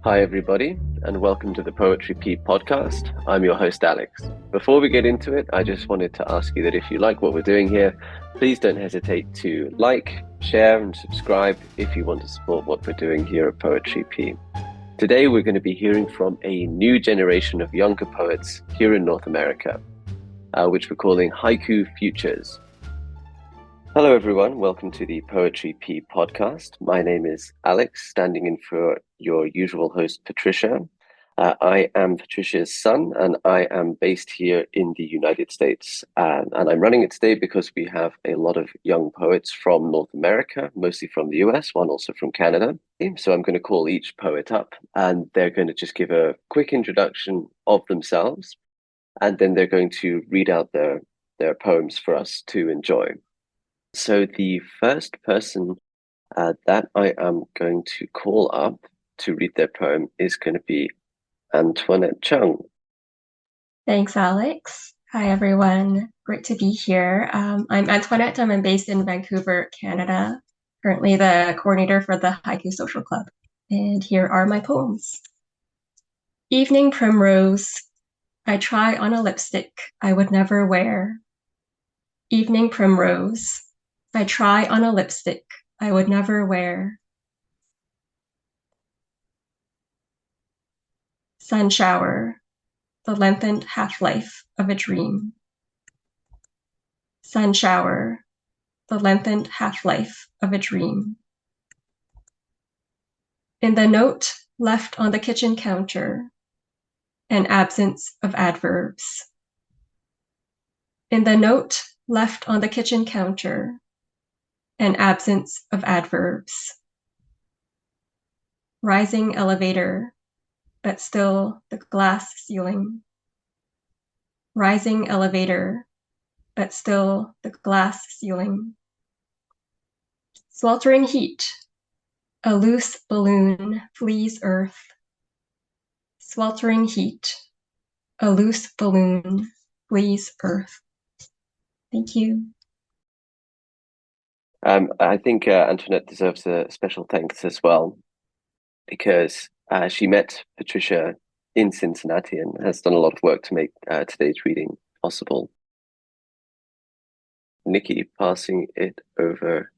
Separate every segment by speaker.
Speaker 1: Hi, everybody, and welcome to the Poetry Pea podcast. I'm your host, Alex. Before we get into it, I just wanted to ask you that if you like what we're doing here, please don't hesitate to like, share, and subscribe if you want to support what we're doing here at Poetry Pea. Today, we're going to be hearing from a new generation of younger poets here in North America, which we're calling Haiku Futures. Hello, everyone. Welcome to the Poetry Pea podcast. My name is Alex, standing in for your usual host, Patricia. I am Patricia's son, and I am based here in the United States. And I'm running it today because we have a lot of young poets from North America, mostly from the US, one also from Canada. So I'm going to call each poet up, and they're going to just give a quick introduction of themselves, and then they're going to read out their poems for us to enjoy. So the first person that I am going to call up to read their poem is going to be Antoinette Cheung.
Speaker 2: Thanks, Alex. Hi, everyone. Great to be here. I'm Antoinette. I'm based in Vancouver, Canada, currently the coordinator for the Haiku Social Club. And here are my poems. Evening primrose, I try on a lipstick I would never wear. Evening primrose, I try on a lipstick I would never wear. Sun shower, the lengthened half-life of a dream. Sun shower, the lengthened half-life of a dream. In the note left on the kitchen counter, an absence of adverbs. In the note left on the kitchen counter, an absence of adverbs. Rising elevator, but still the glass ceiling. Rising elevator, but still the glass ceiling. Sweltering heat, a loose balloon flees earth. Sweltering heat, a loose balloon flees earth. Thank you.
Speaker 1: I think Antoinette deserves a special thanks as well, because she met Patricia in Cincinnati and has done a lot of work to make today's reading possible. Nikki, passing it over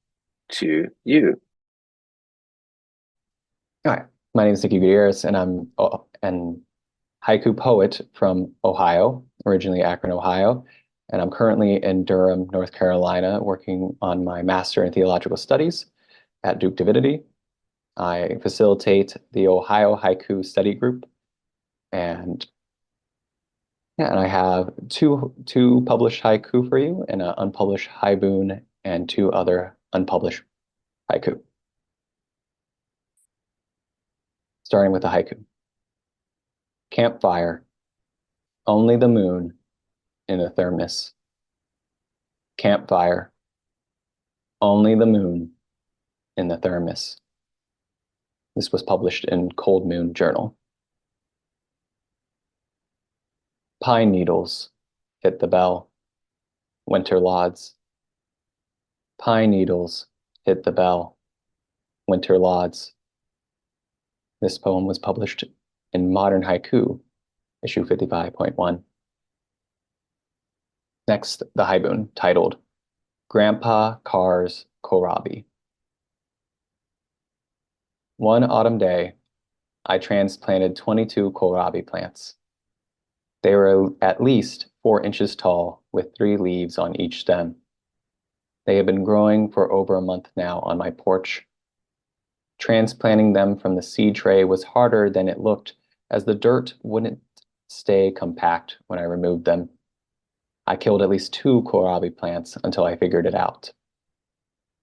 Speaker 1: to you.
Speaker 3: Hi, my name is Nicky Gutierez, and I'm an haiku poet from Ohio, originally Akron, Ohio, and I'm currently in Durham, North Carolina, working on my Master in Theological Studies at Duke Divinity. I facilitate the Ohio Haiku Study Group, and I have two published haiku for you, and an unpublished haibun, and two other unpublished haiku. Starting with the haiku. Campfire, only the moon in the thermos. Campfire, only the moon in the thermos. This was published in Cold Moon Journal. Pine needles hit the bell. Winter lauds. Pine needles hit the bell. Winter lauds. This poem was published in Modern Haiku, issue 55.1. Next, the haibun, titled Grandpa Carr's Kohlrabi. One autumn day, I transplanted 22 kohlrabi plants. They were at least 4 inches tall, with 3 leaves on each stem. They had been growing for over a month now on my porch. Transplanting them from the seed tray was harder than it looked, as the dirt wouldn't stay compact when I removed them. I killed at least 2 kohlrabi plants until I figured it out.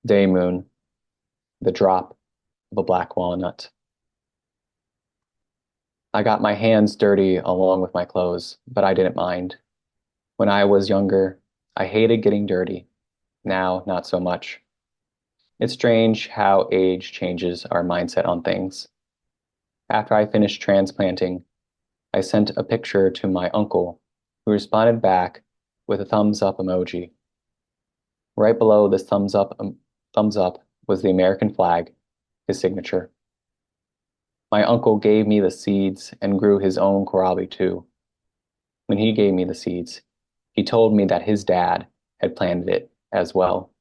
Speaker 3: Day moon, the drop of a black walnut. I got my hands dirty along with my clothes, but I didn't mind. When I was younger, I hated getting dirty. Now, not so much. It's strange how age changes our mindset on things. After I finished transplanting, I sent a picture to my uncle, who responded back with a thumbs up emoji. Right below this thumbs up was the American flag, his signature. My uncle gave me the seeds and grew his own kohlrabi too. When he gave me the seeds, he told me that his dad had planted it as well.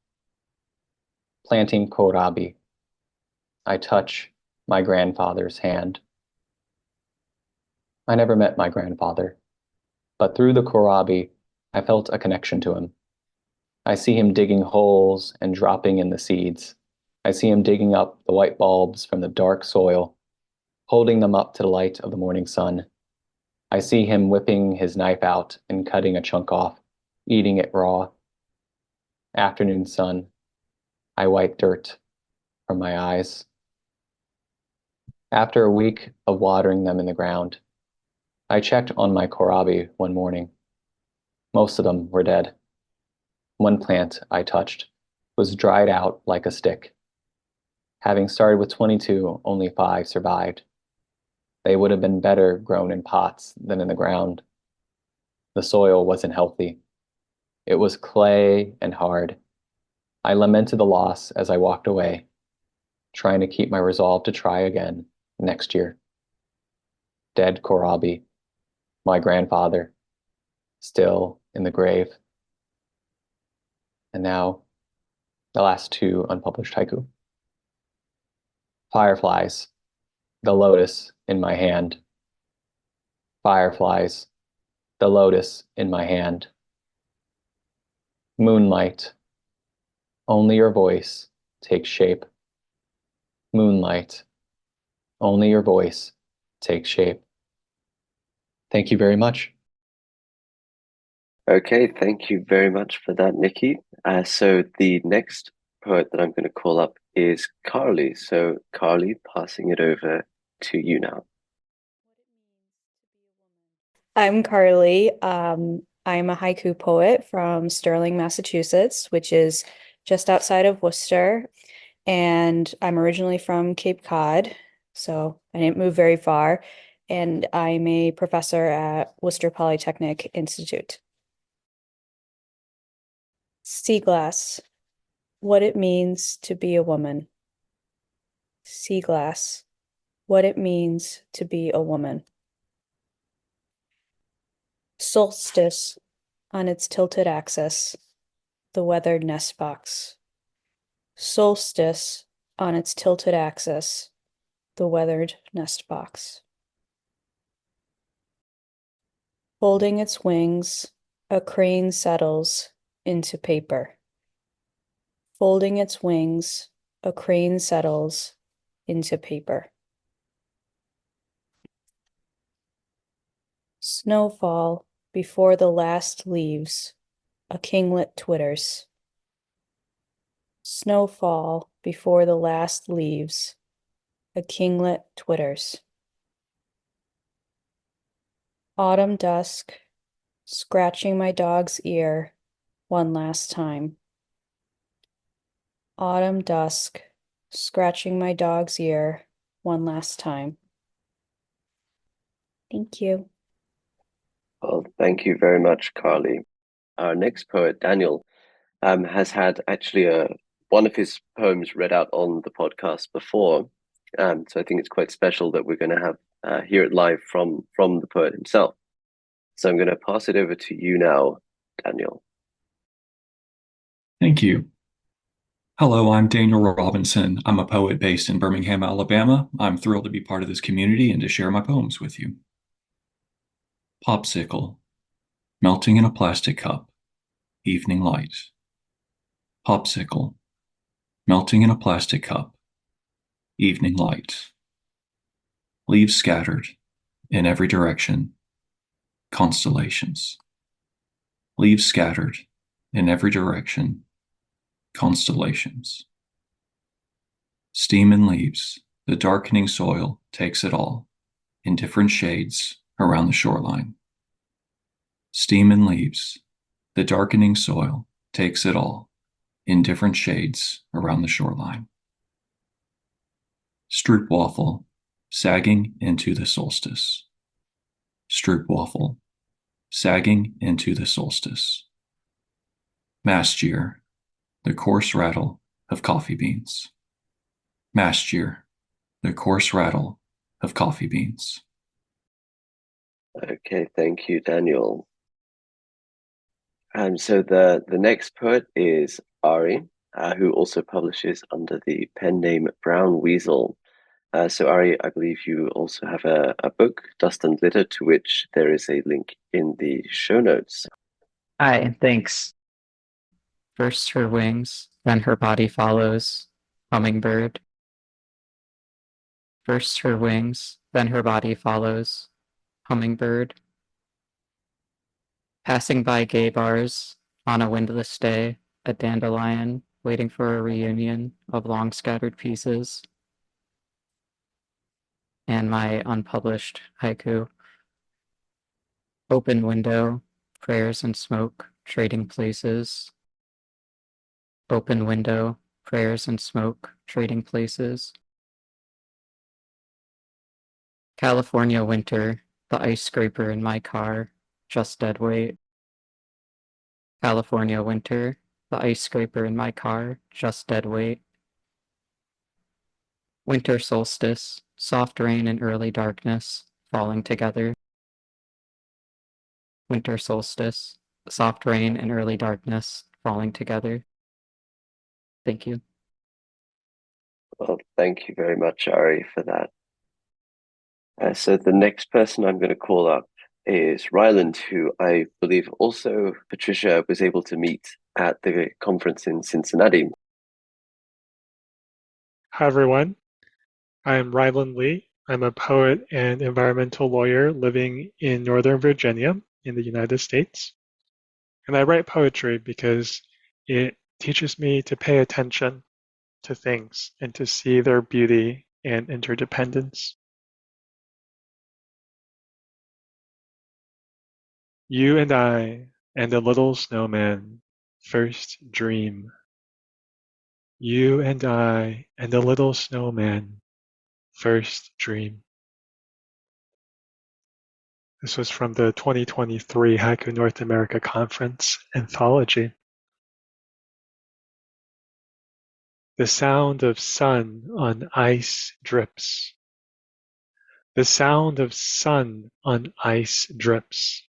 Speaker 3: Planting kohlrabi, I touch my grandfather's hand. I never met my grandfather, but through the kohlrabi, I felt a connection to him. I see him digging holes and dropping in the seeds. I see him digging up the white bulbs from the dark soil, holding them up to the light of the morning sun. I see him whipping his knife out and cutting a chunk off, eating it raw. Afternoon sun, I wipe dirt from my eyes. After a week of watering them in the ground, I checked on my kohlrabi one morning. Most of them were dead. One plant I touched was dried out like a stick. Having started with 22, only 5 survived. They would have been better grown in pots than in the ground. The soil wasn't healthy. It was clay and hard. I lamented the loss as I walked away, trying to keep my resolve to try again next year. Dead kohlrabi, my grandfather, still in the grave. And now, the last 2 unpublished haiku. Fireflies, the lotus in my hand. Fireflies, the lotus in my hand. Moonlight, only your voice takes shape. Moonlight, only your voice takes shape. Thank you very much.
Speaker 1: Okay, thank you very much for that, Nikki. So the next poet that I'm going to call up is Carly. So Carly, passing it over to you now.
Speaker 4: I'm Carly. I'm a haiku poet from Sterling, Massachusetts, which is just outside of Worcester. And I'm originally from Cape Cod, so I didn't move very far. And I'm a professor at Worcester Polytechnic Institute. Sea glass, what it means to be a woman. Sea glass, what it means to be a woman. Solstice, on its tilted axis, the weathered nest box. Solstice, on its tilted axis, the weathered nest box. Folding its wings, a crane settles into paper. Folding its wings, a crane settles into paper. Snowfall, before the last leaves, a kinglet twitters. Snowfall, before the last leaves, a kinglet twitters. Autumn dusk, scratching my dog's ear one last time. Autumn dusk, scratching my dog's ear one last time. Thank you.
Speaker 1: Well, thank you very much, Carly. Our next poet, Daniel, has had actually one of his poems read out on the podcast before. So I think it's quite special that we're going to have hear it live from the poet himself. So I'm going to pass it over to you now, Daniel.
Speaker 5: Thank you. Hello, I'm Daniel Robinson. I'm a poet based in Birmingham, Alabama. I'm thrilled to be part of this community and to share my poems with you. Popsicle, melting in a plastic cup, evening light. Popsicle, melting in a plastic cup, evening light. Leaves scattered in every direction, constellations. Leaves scattered in every direction, constellations. Steam and leaves, the darkening soil takes it all, in different shades around the shoreline. Steam and leaves, the darkening soil takes it all, in different shades around the shoreline. Stroopwafel, sagging into the solstice. Stroopwafel, sagging into the solstice. Mastier, the coarse rattle of coffee beans. Mastier, the coarse rattle of coffee beans.
Speaker 1: Okay, thank you, Daniel. So the next poet is Ari, who also publishes under the pen name Brown Weasel. So Ari, I believe you also have a book, Dust and Glitter, to which there is a link in the show notes.
Speaker 6: Hi, thanks. First her wings, then her body follows. Hummingbird. First her wings, then her body follows. Hummingbird. Passing by gay bars on a windless day, a dandelion waiting for a reunion of long scattered pieces. And my unpublished haiku. Open window, prayers and smoke, trading places. Open window, prayers and smoke, trading places. California winter, the ice scraper in my car, just dead weight. California winter, the ice scraper in my car, just dead weight. Winter solstice, soft rain and early darkness, falling together. Winter solstice, soft rain and early darkness, falling together. Thank you.
Speaker 1: Well, thank you very much, Ari, for that. So the next person I'm going to call up is Ryland, who I believe also Patricia was able to meet at the conference in Cincinnati.
Speaker 7: Hi, everyone. I am Ryland Lee. I'm a poet and environmental lawyer living in Northern Virginia in the United States. And I write poetry because it teaches me to pay attention to things and to see their beauty and interdependence. You and I and the little snowman first dream. You and I and the little snowman first dream. This was from the 2023 Haiku North America Conference anthology. The sound of sun on ice drips. The sound of sun on ice drips.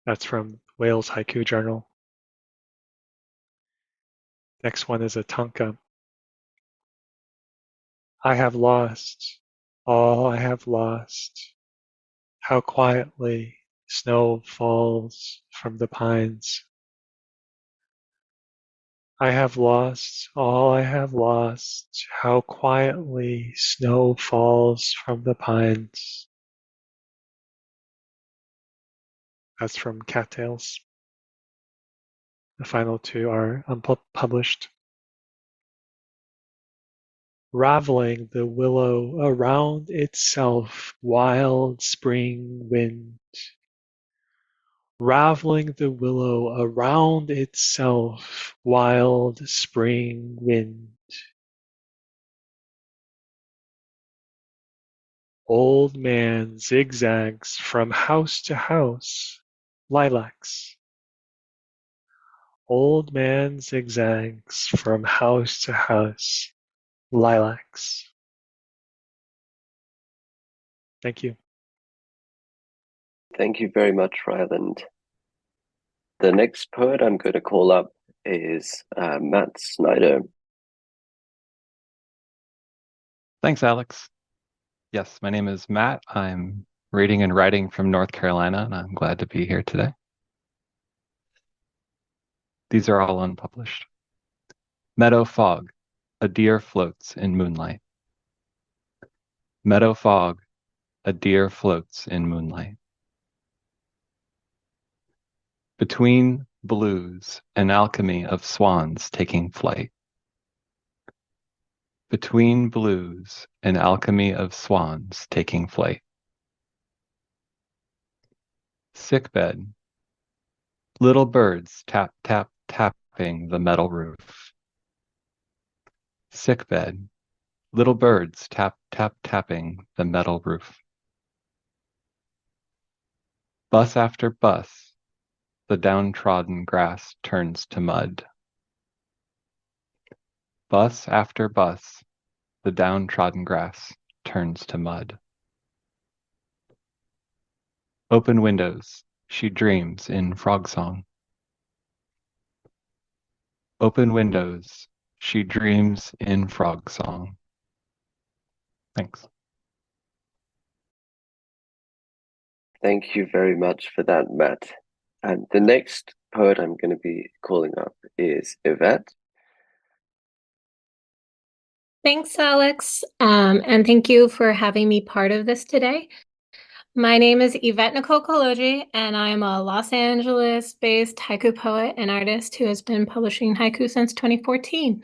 Speaker 7: That's from Wales Haiku Journal. Next one is a tanka. I have lost all I have lost. How quietly snow falls from the pines. I have lost all I have lost. How quietly snow falls from the pines. That's from Cattails. The final two are unpublished. Raveling the willow around itself, wild spring wind. Raveling the willow around itself, wild spring wind. Old man zigzags from house to house, lilacs. Old man zigzags from house to house, lilacs. Thank you.
Speaker 1: Thank you very much, Ryland. The next poet I'm going to call up is Matt Snyder.
Speaker 8: Thanks, Alex. Yes, my name is Matt. I'm reading and writing from North Carolina, and I'm glad to be here today. These are all unpublished. Meadow fog, a deer floats in moonlight. Meadow fog, a deer floats in moonlight. Between blues, an alchemy of swans taking flight. Between blues, an alchemy of swans taking flight. Sickbed. Little birds tap, tap, tapping the metal roof. Sickbed. Little birds tap, tap, tapping the metal roof. Bus after bus, the downtrodden grass turns to mud. Bus after bus, the downtrodden grass turns to mud. Open windows, she dreams in frog song. Open windows, she dreams in frog song. Thanks.
Speaker 1: Thank you very much for that, Matt. And the next poet I'm going to be calling up is Yvette.
Speaker 9: Thanks, Alex. And thank you for having me part of this today. My name is Yvette Nicole Kolodji, and I'm a Los Angeles-based haiku poet and artist who has been publishing haiku since 2014.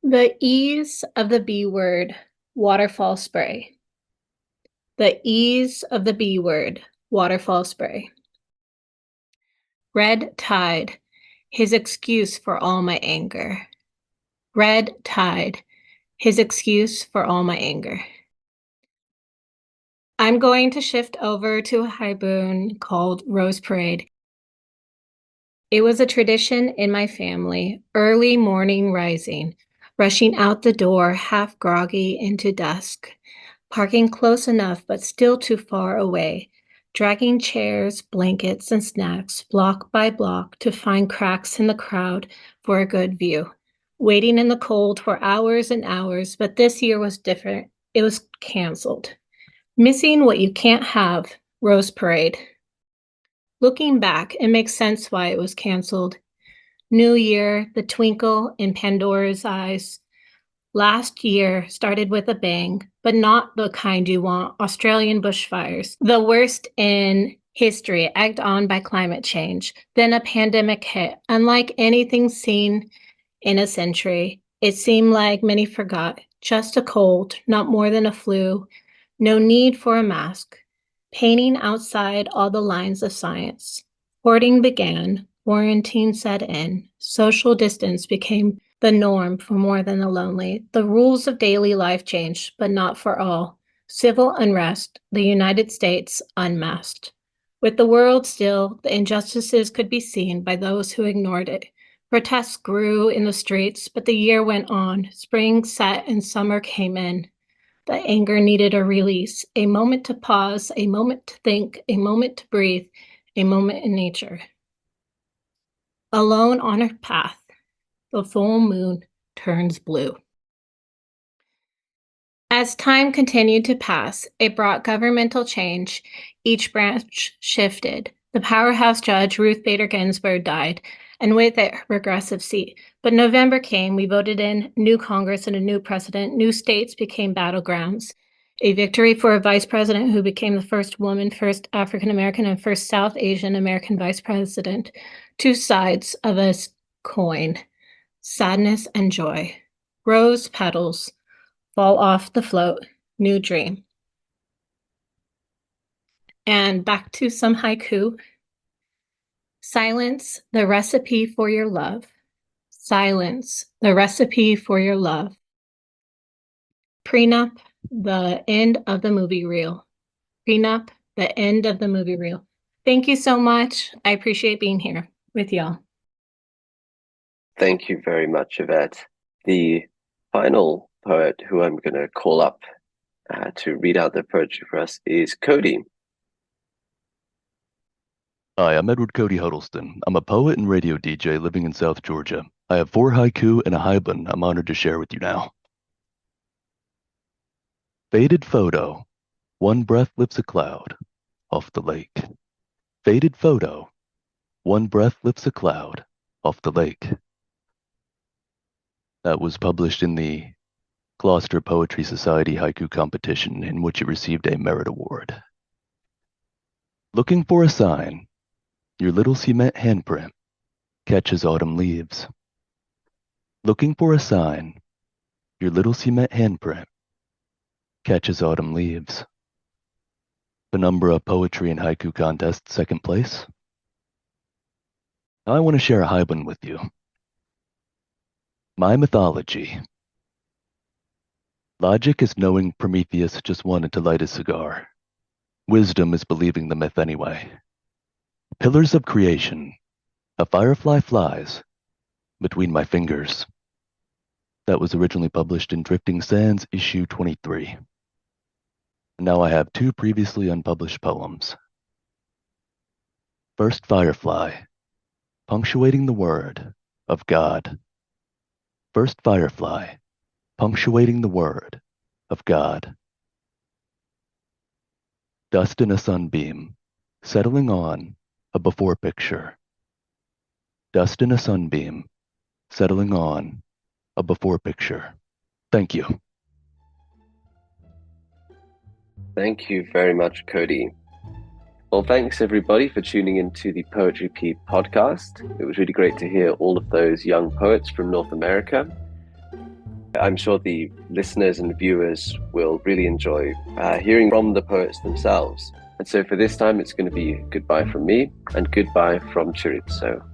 Speaker 9: The ease of the B word, waterfall spray. The ease of the B word, waterfall spray. Red tide, his excuse for all my anger. Red tide, his excuse for all my anger. I'm going to shift over to a haibun called Rose Parade. It was a tradition in my family, early morning rising, rushing out the door half groggy into dusk, parking close enough but still too far away, dragging chairs, blankets, and snacks block by block to find cracks in the crowd for a good view, waiting in the cold for hours and hours, but this year was different. It was canceled. Missing what you can't have, Rose Parade. Looking back, it makes sense why it was canceled. New Year, the twinkle in Pandora's eyes. Last year started with a bang, but not the kind you want, Australian bushfires. The worst in history, egged on by climate change. Then a pandemic hit. Unlike anything seen in a century, it seemed like many forgot. Just a cold, not more than a flu. No need for a mask. Painting outside all the lines of science. Hoarding began, quarantine set in, social distance became the norm for more than the lonely. The rules of daily life changed, but not for all. Civil unrest, the United States unmasked. With the world still, the injustices could be seen by those who ignored it. Protests grew in the streets, but the year went on. Spring set and summer came in. The anger needed a release, a moment to pause, a moment to think, a moment to breathe, a moment in nature. Alone on her path, the full moon turns blue. As time continued to pass, it brought governmental change. Each branch shifted. The powerhouse judge, Ruth Bader Ginsburg, died, and with it, regressive seat. But November came, we voted in new Congress and a new president. New states became battlegrounds. A victory for a vice president who became the first woman, first African American, and first South Asian American vice president. Two sides of a coin, sadness and joy. Rose petals fall off the float, new dream. And back to some haiku. Silence, the recipe for your love. Silence, the recipe for your love. Prenup, the end of the movie reel. Prenup, the end of the movie reel. Thank you so much. I appreciate being here with y'all.
Speaker 1: Thank you very much, Yvette. The final poet who I'm going to call up to read out the poetry for us is Cody.
Speaker 10: Hi, I'm Edward Cody Huddleston. I'm a poet and radio DJ living in South Georgia. I have 4 haiku and a haibun I'm honored to share with you now. Faded photo. One breath lifts a cloud off the lake. Faded photo. One breath lifts a cloud off the lake. That was published in the Gloucester Poetry Society haiku competition, in which it received a merit award. Looking for a sign. Your little cement handprint catches autumn leaves. Looking for a sign. Your little cement handprint catches autumn leaves. Penumbra Poetry and Haiku Contest, 2nd place. Now I want to share a haibun with you. My mythology. Logic is knowing Prometheus just wanted to light a cigar. Wisdom is believing the myth anyway. Pillars of creation. A firefly flies between my fingers. that was originally published in Drifting Sands, issue 23. Now I have 2 previously unpublished poems. First Firefly, punctuating the word of God. First Firefly, punctuating the word of God. Dust in a sunbeam, settling on a before picture. Dust in a sunbeam, settling on a before picture. Thank you.
Speaker 1: Thank you very much, Cody. Well, thanks everybody for tuning into the Poetry Pea podcast. It was really great to hear all of those young poets from North America. I'm sure the listeners and viewers will really enjoy hearing from the poets themselves. And so for this time, it's going to be goodbye from me and goodbye from Chorizo.